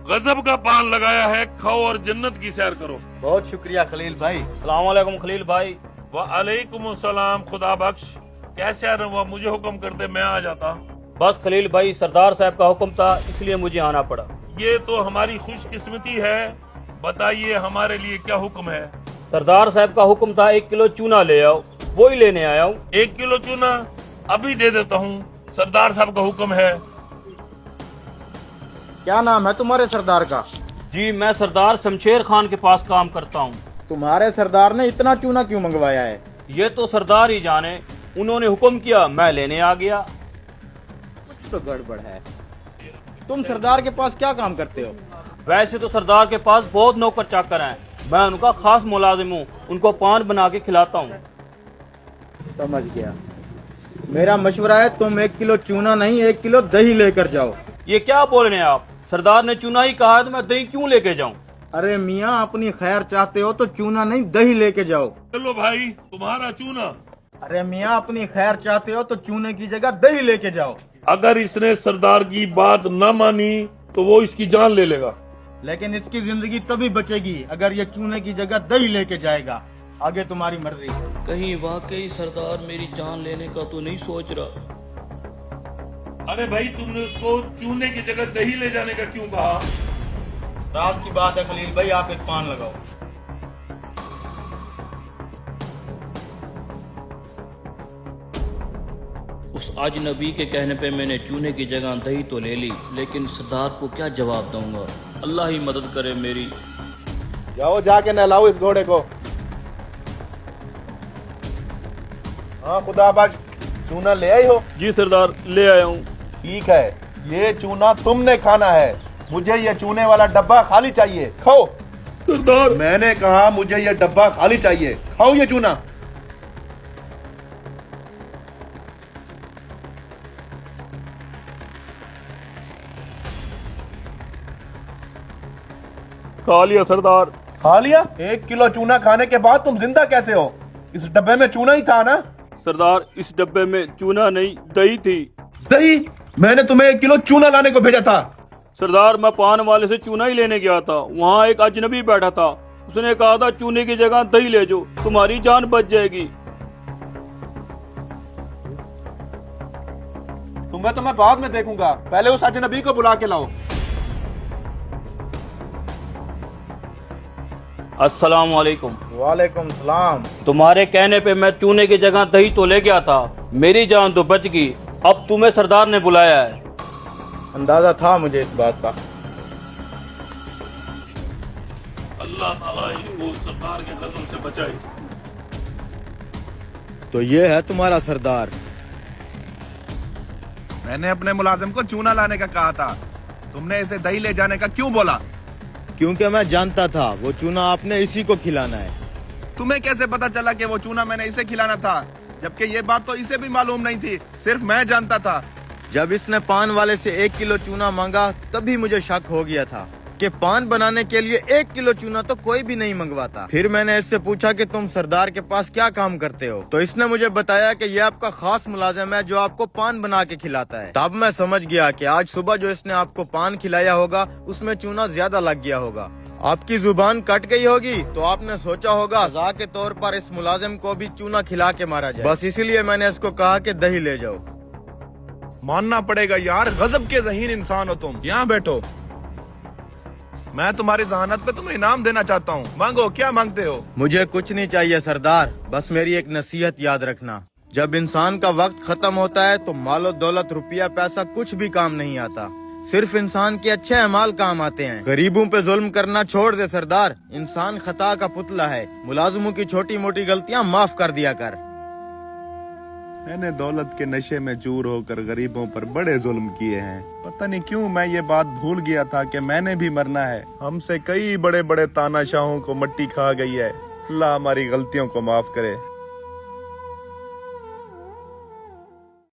गजब का पान लगाया है, खाओ और जन्नत की सैर करो। बहुत शुक्रिया खलील भाई। अस्सलाम वालेकुम खलील भाई। वालेकुम सलाम। खुदा बख्श। कैसे आ रहा? मुझे हुक्म करते, मैं आ जाता। बस खलील भाई, सरदार साहब का हुक्म था इसलिए मुझे आना पड़ा। ये तो हमारी खुशकिस्मती है। बताइए हमारे लिए क्या हुक्म है? सरदार साहब का हुक्म था 1 किलो चूना ले आओ, वो ही लेने आया हूँ। 1 किलो चूना अभी दे देता हूँ। सरदार साहब का हुक्म है। क्या नाम है तुम्हारे सरदार का? जी, मैं सरदार शमशेर खान के पास काम करता हूँ। तुम्हारे सरदार ने इतना चूना क्यों मंगवाया है? ये तो सरदार ही जाने, उन्होंने हुक्म किया, मैं लेने आ गया। कुछ तो गड़बड़ है। तुम सरदार के पास क्या काम करते हो? वैसे तो सरदार के पास बहुत नौकर चाकर हैं, मैं उनका खास मुलाजिम हूँ, उनको पान बना के खिलाता हूँ। समझ गया। मेरा मशवरा है तुम 1 किलो चूना नहीं 1 किलो दही लेकर जाओ। ये क्या बोल रहे हैं आप? सरदार ने चूना ही कहा है तो मैं दही क्यों लेके जाऊं? अरे मियाँ, अपनी खैर चाहते हो तो चूना नहीं दही लेके जाओ। चलो भाई, तुम्हारा चूना। अरे मियाँ, अपनी खैर चाहते हो तो चूने की जगह दही लेके जाओ। अगर इसने सरदार की बात न मानी तो वो इसकी जान ले लेगा। लेकिन इसकी जिंदगी तभी बचेगी अगर ये चूने की जगह दही लेके जाएगा। आगे तुम्हारी मर्जी। कहीं वाकई सरदार मेरी जान लेने का तो नहीं सोच रहा? अरे भाई, तुमने उसको चूने की जगह दही ले जाने का क्यों कहा? राज की बात है खलील भाई, आप एक पान लगाओ। उस अजनबी के कहने पे मैंने चूने की जगह दही तो ले ली, लेकिन सरदार को क्या जवाब दूंगा? अल्लाह ही मदद करे मेरी। जाओ जाके नहलाओ इस घोड़े को। हाँ खुदा बख्श, चूना ले आई हो? जी सरदार, ले आया हूँ। ठीक है, ये चूना तुमने खाना है। मुझे ये चूने वाला डब्बा खाली चाहिए। खाओ। सरदार, मैंने कहा मुझे ये डब्बा खाली चाहिए। खाओ ये चूना। खा लिया सरदार। खा लिया? 1 किलो चूना खाने के बाद तुम जिंदा कैसे हो? इस डब्बे में चूना ही था ना? सरदार, इस डब्बे में चूना नहीं दही थी। दही? मैंने तुम्हें 1 किलो चूना लाने को भेजा था। सरदार, मैं पान वाले से चूना ही लेने गया था, वहाँ एक अजनबी बैठा था, उसने कहा था चूने की जगह दही ले जाओ, तुम्हारी जान बच जाएगी। तुम्हें तो मैं बाद में देखूंगा, पहले उस अजनबी को बुला के लाओ। अस्सलाम वालेकुम। वालेकुम सलाम। तुम्हारे कहने पे मैं चूने की जगह दही तो ले गया था, मेरी जान तो बच गई। अब तुम्हें सरदार ने बुलाया है। अंदाजा था मुझे इस बात का। अल्लाह ताला इनको सरदार के गजब से बचाए। तो ये है तुम्हारा सरदार। मैंने अपने मुलाजिम को चूना लाने का कहा था, तुमने इसे दही ले जाने का क्यों बोला? क्योंकि मैं जानता था वो चूना आपने इसी को खिलाना है। तुम्हें कैसे पता चला कि वो चूना मैंने इसे खिलाना था, जबकि ये बात तो इसे भी मालूम नहीं थी, सिर्फ मैं जानता था। जब इसने पान वाले से 1 किलो चूना मांगा तभी मुझे शक हो गया था कि पान बनाने के लिए 1 किलो चूना तो कोई भी नहीं मंगवाता। फिर मैंने इससे पूछा कि तुम सरदार के पास क्या काम करते हो, तो इसने मुझे बताया कि ये आपका खास मुलाजिम है जो आपको पान बना के खिलाता है। तब मैं समझ गया कि आज सुबह जो इसने आपको पान खिलाया होगा उसमें चूना ज्यादा लग गया होगा। आपकी जुबान कट गई होगी तो आपने सोचा होगा सजा के तौर पर इस मुलाजिम को भी चूना खिला के मारा जाए। बस इसीलिए मैंने इसको कहा कि दही ले जाओ। मानना पड़ेगा यार, गजब के ज़हीन इंसान हो तुम। यहाँ बैठो, मैं तुम्हारी जहानत पे तुम्हें इनाम देना चाहता हूँ। मांगो, क्या मांगते हो? मुझे कुछ नहीं चाहिए सरदार, बस मेरी एक नसीहत याद रखना। जब इंसान का वक्त खत्म होता है तो मालो दौलत रुपया पैसा कुछ भी काम नहीं आता, सिर्फ इंसान के अच्छे अमाल काम आते हैं। गरीबों पे जुल्म करना छोड़ दे सरदार, इंसान खता का पुतला है। मुलाजिमों की छोटी मोटी गलतियां माफ कर दिया कर। मैंने दौलत के नशे में चूर होकर गरीबों पर बड़े जुल्म किए हैं। पता नहीं क्यों मैं ये बात भूल गया था कि मैंने भी मरना है। हमसे कई बड़े बड़े तानाशाहों को मट्टी खा गई है। अल्लाह हमारी गलतियों को माफ करे।